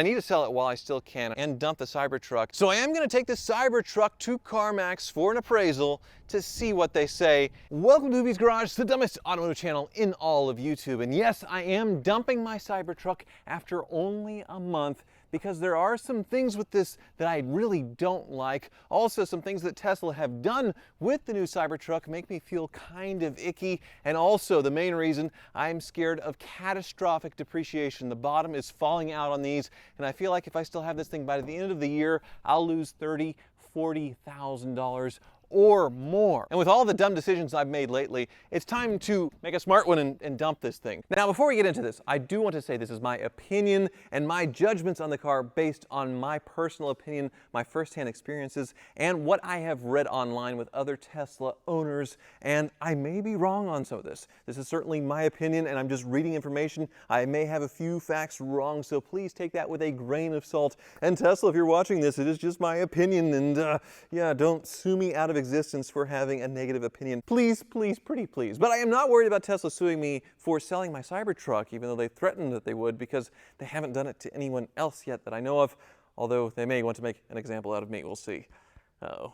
I need to sell it while I still can and dump the Cybertruck. So I am going to take the Cybertruck to Carmax for an appraisal to see what they say. Welcome to Hoovies Garage, the dumbest automotive channel in all of YouTube. And yes, I am dumping my Cybertruck after only a month because there are some things with this that I really don't like. Also, some things that Tesla have done with the new Cybertruck make me feel kind of icky. And also, the main reason, I'm scared of catastrophic depreciation. The bottom is falling out on these, and I feel like if I still have this thing by the end of the year, I'll lose $30,000, $40,000 or more. And with all the dumb decisions I've made lately, it's time to make a smart one and dump this thing. Now, before we get into this, I do want to say this is my opinion and my judgments on the car based on my personal opinion, my firsthand experiences, and what I have read online with other Tesla owners, and I may be wrong on some of this. This is certainly my opinion, and I'm just reading information. I may have a few facts wrong, so please take that with a grain of salt. And Tesla, if you're watching this, it is just my opinion, and yeah, don't sue me out of existence for having a negative opinion. Please, please, pretty please. But I am not worried about Tesla suing me for selling my Cybertruck, even though they threatened that they would, because they haven't done it to anyone else yet that I know of, although they may want to make an example out of me. We'll see. Uh-oh.